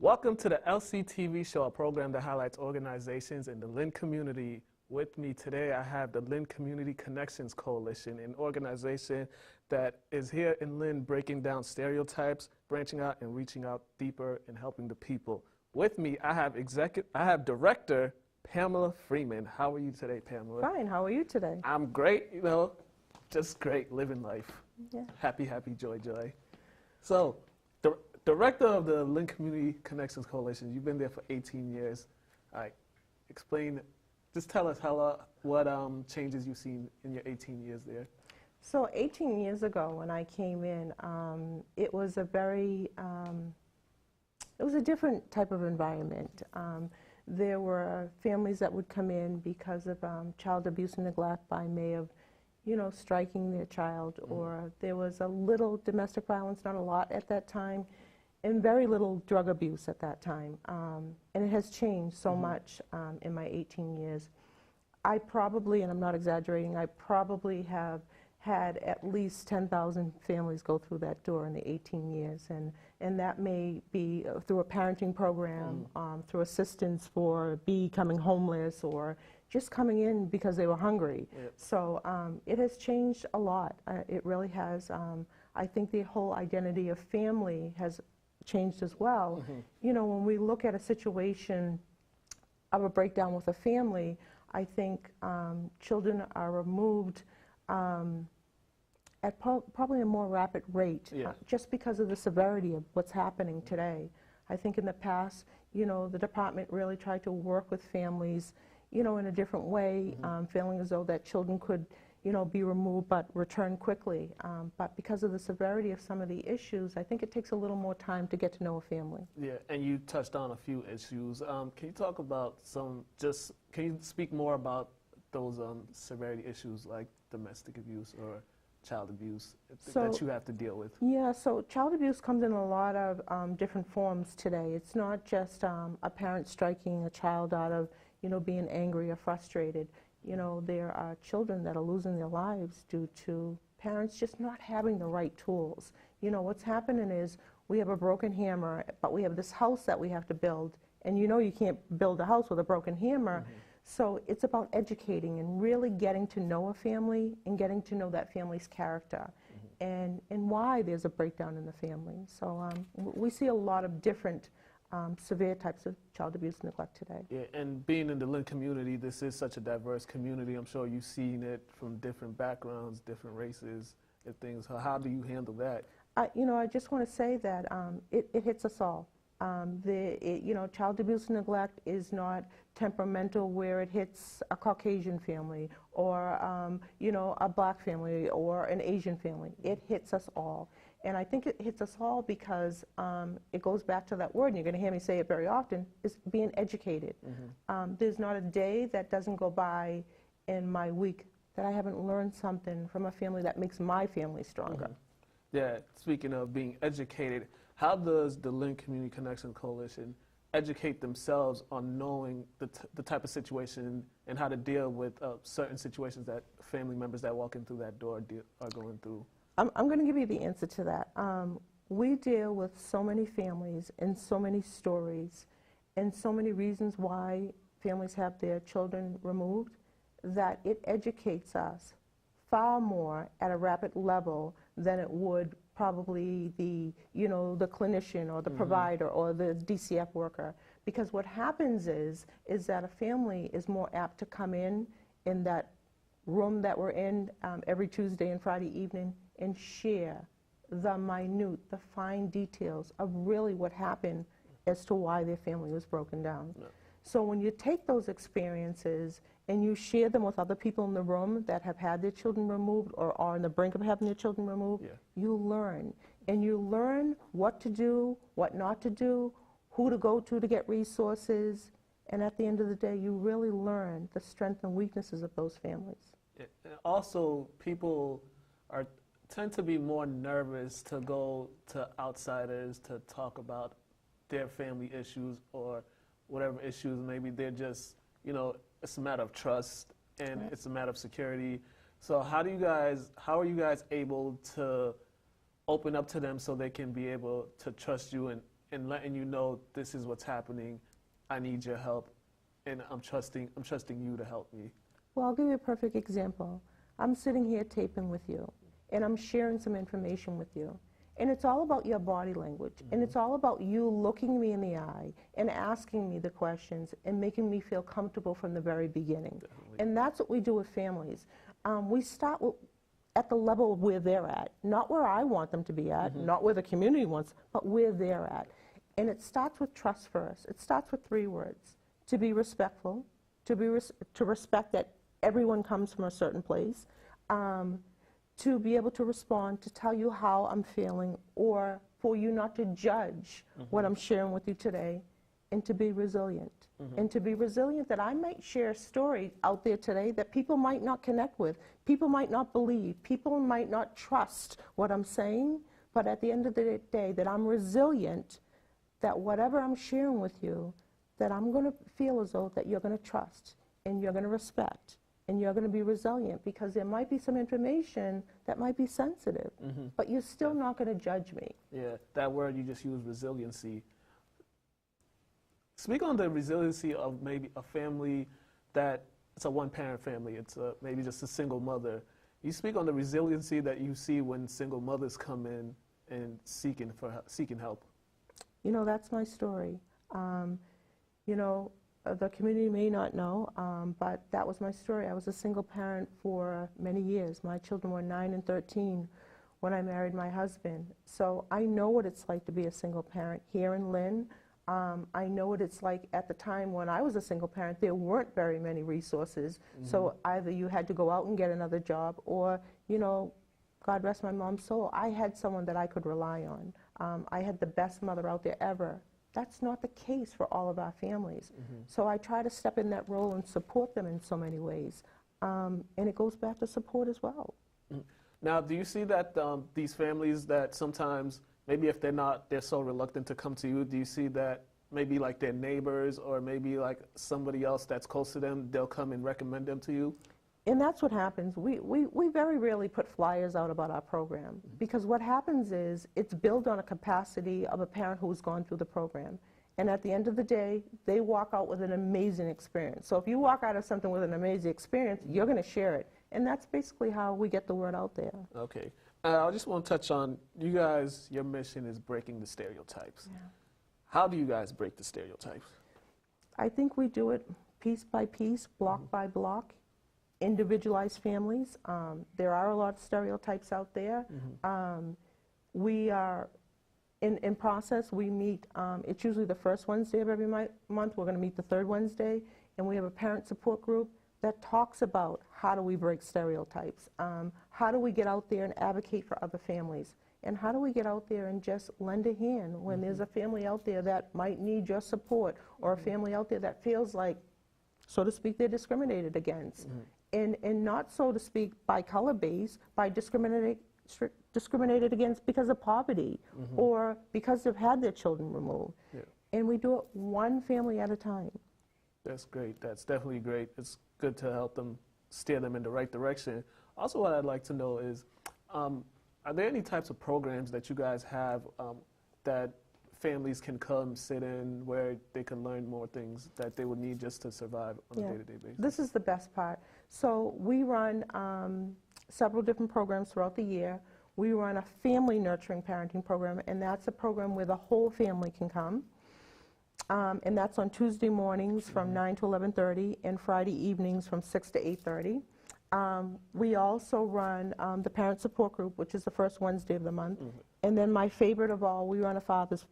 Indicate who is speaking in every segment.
Speaker 1: Welcome to the LCTV Show, a program that highlights organizations in the Lynn community. With me today, I have the Lynn Community Connections Coalition, an organization that is here in Lynn breaking down stereotypes, branching out and reaching out deeper and helping the people. With me, I have Director Pamela Freeman. How are you today, Pamela?
Speaker 2: Fine. How are you today?
Speaker 1: I'm great, just great, living life. Yeah. Happy, happy, joy, joy. So, Director of the Lynn Community Connections Coalition, you've been there for 18 years. All right, just tell us what changes you've seen in your 18 years there.
Speaker 2: So 18 years ago when I came in, it was a different type of environment. There were families that would come in because of child abuse and neglect by way of, striking their child, or there was a little domestic violence, not a lot at that time, and very little drug abuse at that time. And it has changed so much in my 18 years. I probably, and I'm not exaggerating, I probably have had at least 10,000 families go through that door in the 18 years. And that may be through a parenting program, through assistance for becoming homeless, or just coming in because they were hungry. Yep. So it has changed a lot. It really has. I think the whole identity of family has changed as well. When we look at a situation of a breakdown with a family, I think children are removed at probably a more rapid rate, just because of the severity of what's happening today. I think in the past, the department really tried to work with families, in a different way, feeling as though that children could, be removed but return quickly. But because of the severity of some of the issues, I think it takes a little more time to get to know a family. Yeah,
Speaker 1: and you touched on a few issues. Can you talk about can you speak more about those severity issues like domestic abuse or child abuse that you have to deal with?
Speaker 2: Yeah, so child abuse comes in a lot of different forms today. It's not just a parent striking a child out of, being angry or frustrated. There are children that are losing their lives due to parents just not having the right tools. What's happening is we have a broken hammer, but we have this house that we have to build, and you can't build a house with a broken hammer. So it's about educating and really getting to know a family and getting to know that family's character and why there's a breakdown in the family. So we see a lot of different severe types of child abuse and neglect today.
Speaker 1: Yeah, and being in the Lynn community, this is such a diverse community. I'm sure you've seen it from different backgrounds, different races and things. How do you handle that?
Speaker 2: I just want to say that it hits us all. Child abuse and neglect is not temperamental where it hits a Caucasian family or, a black family or an Asian family. It hits us all. And I think it hits us all because it goes back to that word, and you're going to hear me say it very often, is being educated. There's not a day that doesn't go by in my week that I haven't learned something from a family that makes my family stronger.
Speaker 1: Yeah, speaking of being educated, how does the Lynn Community Connections Coalition educate themselves on knowing the type of situation and how to deal with certain situations that family members that walk in through that door are going through?
Speaker 2: I'm going to give you the answer to that. We deal with so many families and so many stories and so many reasons why families have their children removed that it educates us far more at a rapid level than it would probably the clinician or the provider or the DCF worker. Because what happens is that a family is more apt to come in that room that we're in every Tuesday and Friday evening and share the fine details of really what happened as to why their family was broken down. No. So when you take those experiences and you share them with other people in the room that have had their children removed or are on the brink of having their children removed, you learn. And you learn what to do, what not to do, who to go to get resources, and at the end of the day, you really learn the strengths and weaknesses of those families.
Speaker 1: Yeah. And also, people tend to be more nervous to go to outsiders to talk about their family issues or whatever issues. Maybe they're just, it's a matter of trust and it's a matter of security. So how are you guys able to open up to them so they can be able to trust you and and letting you know this is what's happening, I need your help, and I'm trusting you to help me?
Speaker 2: Well, I'll give you a perfect example. I'm sitting here taping with you, and I'm sharing some information with you. And it's all about your body language, and it's all about you looking me in the eye and asking me the questions and making me feel comfortable from the very beginning.
Speaker 1: Definitely.
Speaker 2: And that's what we do with families. We start at the level of where they're at, not where I want them to be at, not where the community wants, but where they're at. And it starts with trust first. It starts with 3 words: to be respectful, to respect that everyone comes from a certain place, to be able to respond, to tell you how I'm feeling, or for you not to judge what I'm sharing with you today, and to be resilient. And to be resilient that I might share a story out there today that people might not connect with, people might not believe, people might not trust what I'm saying, but at the end of the day, that I'm resilient, that whatever I'm sharing with you, that I'm going to feel as though that you're going to trust, and you're going to respect, and you're going to be resilient, because there might be some information that might be sensitive, but you're still not going to judge me.
Speaker 1: Yeah, that word you just used, resiliency. Speak on the resiliency of maybe a family that it's a one-parent family. It's maybe just a single mother. You speak on the resiliency that you see when single mothers come in and seeking help.
Speaker 2: You know, that's my story. You know, the community may not know, but that was my story. I was a single parent for many years. My children were 9 and 13 when I married my husband. So I know what it's like to be a single parent here in Lynn. I know what it's like at the time when I was a single parent. There weren't very many resources, so either you had to go out and get another job, or, you know, God rest my mom's soul, I had someone that I could rely on. I had the best mother out there ever. That's not the case for all of our families. So I try to step in that role and support them in so many ways. And it goes back to support as well.
Speaker 1: Now, do you see that these families that sometimes, maybe if they're so reluctant to come to you, do you see that maybe like their neighbors or maybe like somebody else that's close to them, they'll come and recommend them to you?
Speaker 2: And that's what happens. We very rarely put flyers out about our program, because what happens is it's built on a capacity of a parent who's gone through the program. And at the end of the day, they walk out with an amazing experience. So if you walk out of something with an amazing experience, you're going to share it. And that's basically how we get the word out there.
Speaker 1: Okay. I just want to touch on, you guys, your mission is breaking the stereotypes.
Speaker 2: Yeah.
Speaker 1: How do you guys break the stereotypes?
Speaker 2: I think we do it piece by piece, block by block, individualized families. There are a lot of stereotypes out there. We are, in process, we meet, it's usually the first Wednesday of every month. We're going to meet the third Wednesday, and we have a parent support group that talks about how do we break stereotypes, how do we get out there and advocate for other families, and how do we get out there and just lend a hand when there's a family out there that might need your support, or a family out there that feels like, so to speak, they're discriminated against. And not, so to speak, by color base, by discriminated against because of poverty, or because they've had their children removed. And we do it one family at a time.
Speaker 1: That's great. That's definitely great. It's good to help them, steer them in the right direction. Also, what I'd like to know is, are there any types of programs that you guys have that families can come sit in, where they can learn more things that they would need just to survive on a day-to-day basis?
Speaker 2: This is the best part. So we run several different programs throughout the year. We run a family nurturing parenting program, and that's a program where the whole family can come. And that's on Tuesday mornings from 9 to 11:30, and Friday evenings from 6 to 8:30. We also run the parent support group, which is the first Wednesday of the month. And then my favorite of all, we run a father's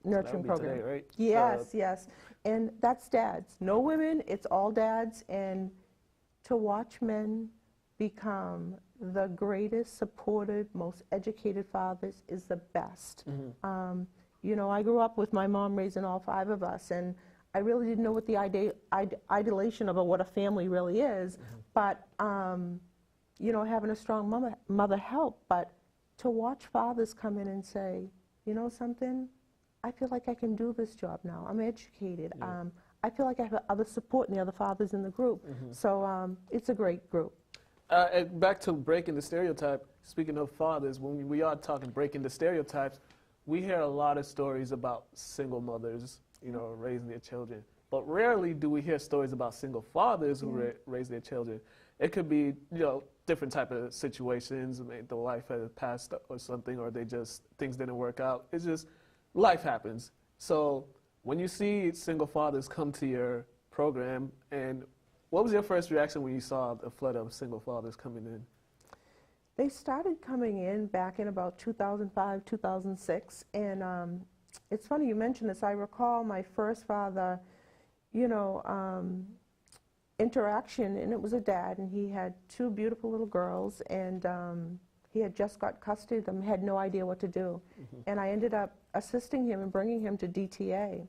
Speaker 2: nurturing program.
Speaker 1: Today, right?
Speaker 2: Yes, yes. And that's dads. No women, it's all dads. And to watch men become the greatest, supported, most educated fathers is the best. You know, I grew up with my mom raising all 5 of us, and I really didn't know what the ideation of what a family really is. But, you know, having a strong mother helped. But to watch fathers come in and say, you know something, I feel like I can do this job now. I'm educated. I feel like I have other support in the other fathers in the group. So it's a great group. And
Speaker 1: back to breaking the stereotype, speaking of fathers, when we are talking breaking the stereotypes, we hear a lot of stories about single mothers, you know, raising their children. But rarely do we hear stories about single fathers who raise their children. It could be, you know, different type of situations. I mean, the wife has passed or something, or things didn't work out. It's just, life happens. So when you see single fathers come to your program, and what was your first reaction when you saw a flood of single fathers coming in?
Speaker 2: They started coming in back in about 2005, 2006, and it's funny you mentioned this. I recall my first father, you know, interaction, and it was a dad, and he had two beautiful little girls, and he had just got custody of them, had no idea what to do. And I ended up assisting him and bringing him to DTA.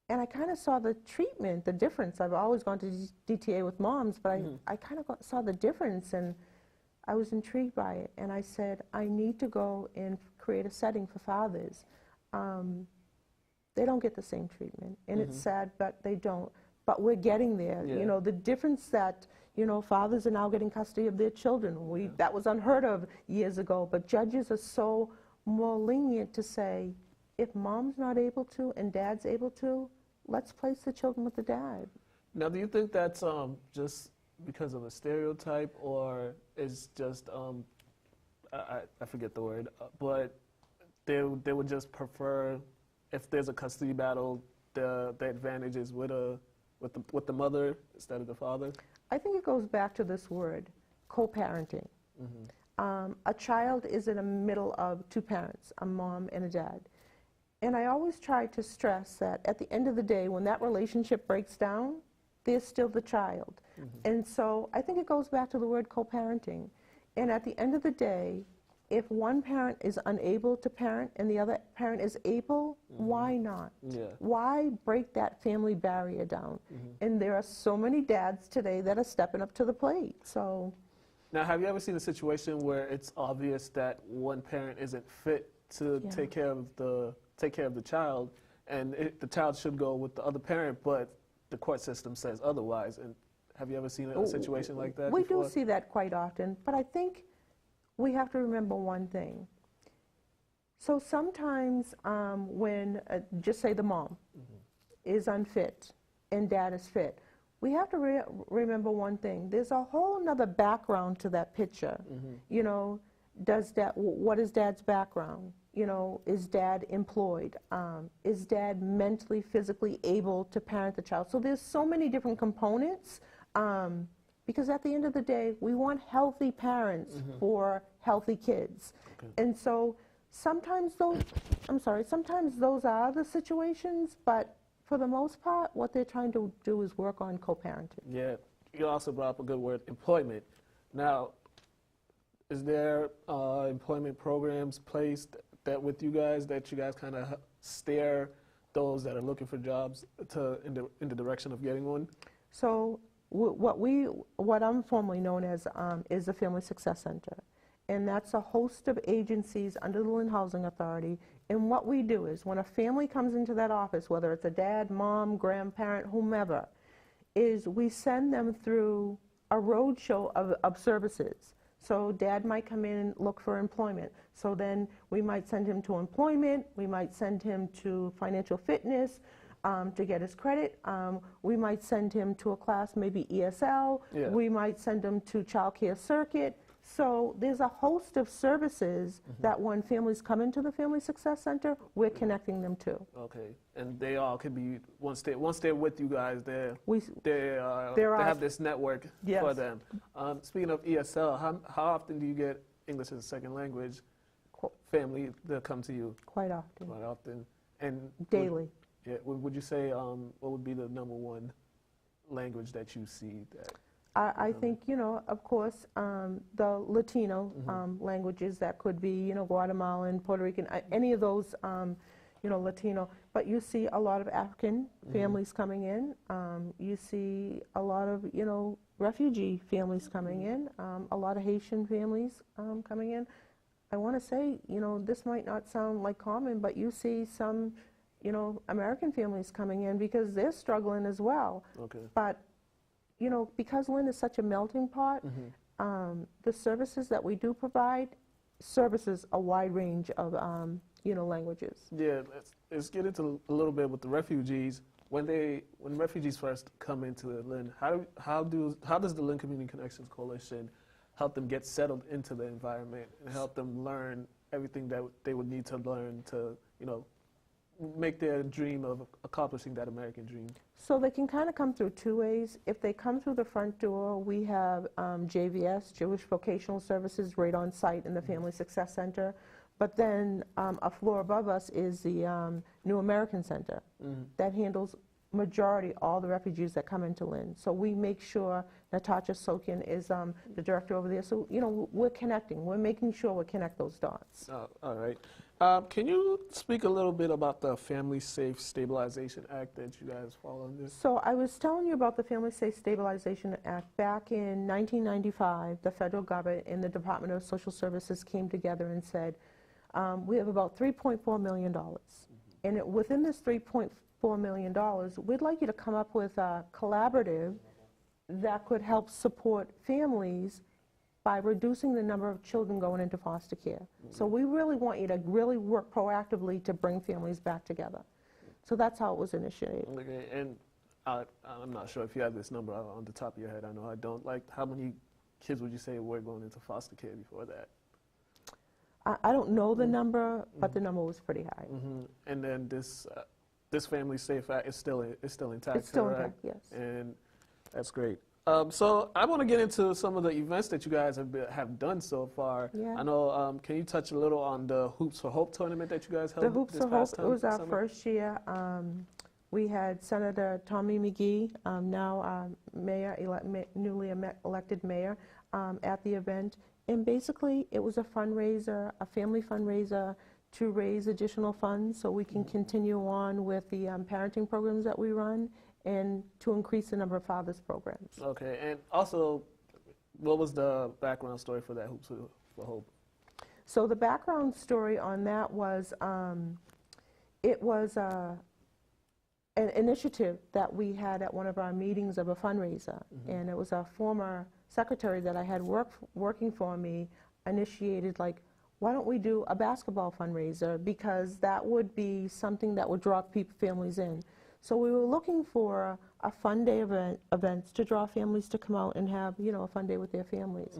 Speaker 2: And I kind of saw the treatment, the difference. I've always gone to DTA with moms, but I kind of saw the difference, and I was intrigued by it. And I said, I need to go and create a setting for fathers. They don't get the same treatment, and it's sad, but they don't. But we're getting there. You know, the difference that, you know, fathers are now getting custody of their children. That was unheard of years ago, but judges are so more lenient to say, if mom's not able to and dad's able to, let's place the children with the dad.
Speaker 1: Now, do you think that's just because of a stereotype, or is just, I forget the word, but they would just prefer, if there's a custody battle, the advantage is with the mother instead of the father?
Speaker 2: I think it goes back to this word, co-parenting. A child is in the middle of two parents, a mom and a dad. And I always try to stress that at the end of the day, when that relationship breaks down, there's still the child. And so I think it goes back to the word co-parenting. And at the end of the day, if one parent is unable to parent and the other parent is able, why not? Why break that family barrier down? And there are so many dads today that are stepping up to the plate. So,
Speaker 1: now, have you ever seen a situation where it's obvious that one parent isn't fit to take care of the child, and the child should go with the other parent, but the court system says otherwise? And have you ever seen a situation like that
Speaker 2: We
Speaker 1: before?
Speaker 2: do see that quite often, but I think we have to remember one thing. So sometimes when, just say the mom is unfit and dad is fit, we have to remember one thing. There's a whole nother background to that picture. You know, what is dad's background? You know, is dad employed? Is dad mentally, physically able to parent the child? So there's so many different components. Because at the end of the day, we want healthy parents for healthy kids. And so sometimes sometimes those are the situations, but for the most part, what they're trying to do is work on co-parenting.
Speaker 1: Yeah, you also brought up a good word, employment. Now, is there employment programs placed with you guys that you guys kind of steer those that are looking for jobs in the direction of getting one?
Speaker 2: So what I'm formally known as is the Family Success Center. And that's a host of agencies under the Lynn Housing Authority. And what we do is when a family comes into that office, whether it's a dad, mom, grandparent, whomever, is we send them through a roadshow of services. So dad might come in and look for employment. So then we might send him to employment, we might send him to financial fitness, to get his credit. We might send him to a class, maybe ESL. We might send him to child care circuit. So there's a host of services that when families come into the Family Success Center, we're connecting them to.
Speaker 1: Okay, and they all could be, once they're with you guys, they have this network for them. Speaking of ESL, how often do you get English as a second language family that come to you?
Speaker 2: Quite often.
Speaker 1: Quite often. And
Speaker 2: daily.
Speaker 1: Would you say what would be the #1 language that you see that?
Speaker 2: I think, you know, of course, the Latino languages, that could be, you know, Guatemalan, Puerto Rican, any of those, you know, Latino. But you see a lot of African families coming in. You see a lot of, you know, refugee families coming in, a lot of Haitian families coming in. I want to say, you know, this might not sound like common, but you see some, you know, American families coming in because they're struggling as well. But you know, because Lynn is such a melting pot, the services that we do provide services a wide range of, languages.
Speaker 1: Yeah, let's get into a little bit with the refugees. When refugees first come into Lynn, how does the Lynn Community Connections Coalition help them get settled into the environment and help them learn everything that they would need to learn to, make their dream of accomplishing that American dream?
Speaker 2: So they can kind of come through two ways. If they come through the front door, we have JVS, Jewish Vocational Services, right on site in the Family Success Center. But then a floor above us is the New American Center that handles majority all the refugees that come into Lynn. So we make sure Natasha Sokin is the director over there. So, we're connecting. We're making sure we connect those dots.
Speaker 1: All right. Can you speak a little bit about the Family Safe Stabilization Act that you guys follow on this?
Speaker 2: So I was telling you about the Family Safe Stabilization Act. Back in 1995, the federal government and the Department of Social Services came together and said, we have about $3.4 million. And within this $3.4 million, we'd like you to come up with a collaborative that could help support families by reducing the number of children going into foster care. So we really want you to really work proactively to bring families back together. So that's how it was initiated.
Speaker 1: Okay, and I'm not sure if you have this number on the top of your head. I know I don't. Like, how many kids would you say were going into foster care before that?
Speaker 2: I don't know the number, but the number was pretty high.
Speaker 1: And then this Family Safe Act is still intact.
Speaker 2: It's still
Speaker 1: correct?
Speaker 2: intact, yes.
Speaker 1: And that's great. So I want to get into some of the events that you guys have done so far.
Speaker 2: Yeah.
Speaker 1: I know. Can you touch a little on the Hoops for Hope tournament that you guys held?
Speaker 2: The Hoops for Hope, it was our first year. We had Senator Tommy McGee, now our mayor, newly elected mayor, at the event. And basically, it was a fundraiser, a family fundraiser, to raise additional funds so we can continue on with the parenting programs that we run and to increase the number of fathers programs. Okay,
Speaker 1: and also, what was the background story for that Hoops for Hope?
Speaker 2: So the background story on that was, it was an initiative that we had at one of our meetings of a fundraiser, and it was a former secretary that I had working for me initiated, like, why don't we do a basketball fundraiser, because that would be something that would draw families in. So we were looking for a fun day events to draw families to come out and have, a fun day with their families.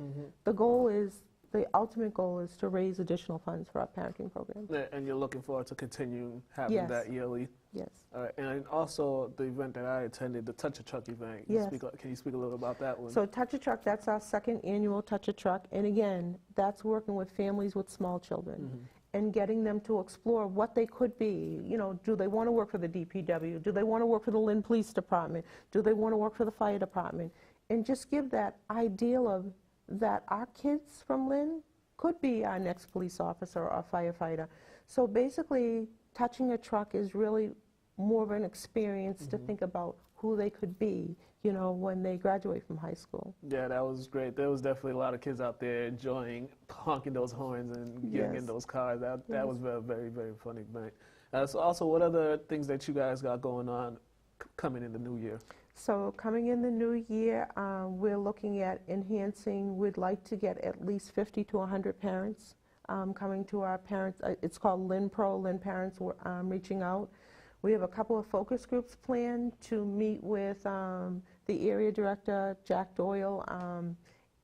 Speaker 2: The ultimate goal is to raise additional funds for our parenting program.
Speaker 1: Yeah, and you're looking forward to continue having that yearly?
Speaker 2: Yes.
Speaker 1: All right, and also the event that I attended, the Touch a Truck event.
Speaker 2: Yes.
Speaker 1: Can you speak a little about that one?
Speaker 2: So Touch a Truck, that's our second annual Touch a Truck. And again, that's working with families with small children and getting them to explore what they could be. Do they want to work for the DPW? Do they want to work for the Lynn Police Department? Do they want to work for the Fire Department? And just give that ideal of that our kids from Lynn could be our next police officer or firefighter. So basically, touching a truck is really more of an experience to think about who they could be, when they graduate from high school.
Speaker 1: Yeah, that was great. There was definitely a lot of kids out there enjoying honking those horns and getting in those cars. That was a very, very fun event. So also, what other things that you guys got going on coming in the new year?
Speaker 2: So coming in the new year, we're looking at enhancing. We'd like to get at least 50 to 100 parents coming to our parents. It's called Lynn Pro, Lynn Parents Reaching Out. We have a couple of focus groups planned to meet with the area director, Jack Doyle,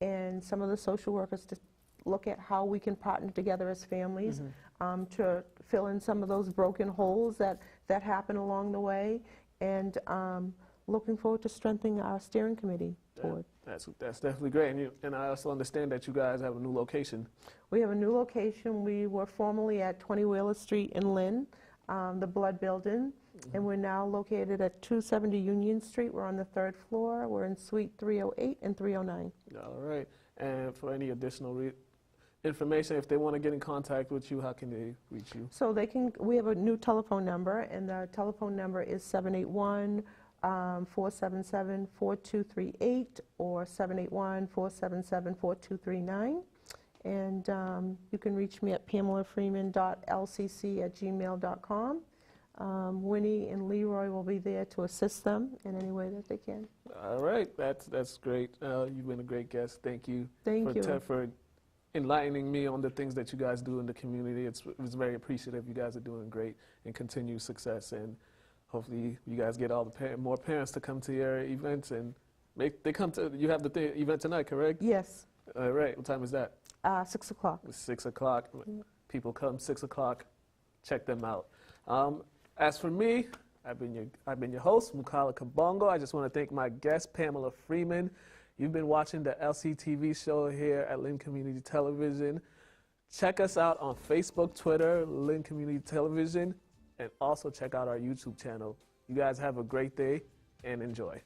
Speaker 2: and some of the social workers to look at how we can partner together as families to fill in some of those broken holes that happen along the way. And looking forward to strengthening our steering committee board.
Speaker 1: That's definitely great. And I also understand that you guys have a new location.
Speaker 2: We have a new location. We were formerly at 20 Wheeler Street in Lynn, the Blood Building, and we're now located at 270 Union Street. We're on the 3rd floor. We're in Suite 308 and 309.
Speaker 1: All right. And for any additional information, if they want to get in contact with you, how can they reach you?
Speaker 2: So we have a new telephone number, and the telephone number is 781 477-4238 or 781-477-4239. And you can reach me at pamelafreeman.lcc@gmail.com. Winnie and Leroy will be there to assist them in any way that they can.
Speaker 1: All right, that's great. You've been a great guest. Thank you.
Speaker 2: Thank you
Speaker 1: for enlightening me on the things that you guys do in the community. It was very appreciative. You guys are doing great, and continued success. And hopefully, you guys get all the more parents to come to your events and they come to. You have the event tonight, correct?
Speaker 2: Yes,
Speaker 1: All right. What time is that?
Speaker 2: 6 o'clock.
Speaker 1: It's 6 o'clock. People come 6 o'clock. Check them out. As for me, I've been your host, Mukala Kabongo. I just want to thank my guest, Pamela Freeman. You've been watching the LCTV show here at Lynn Community Television. Check us out on Facebook, Twitter, Lynn Community Television, and also check out our YouTube channel. You guys have a great day and enjoy.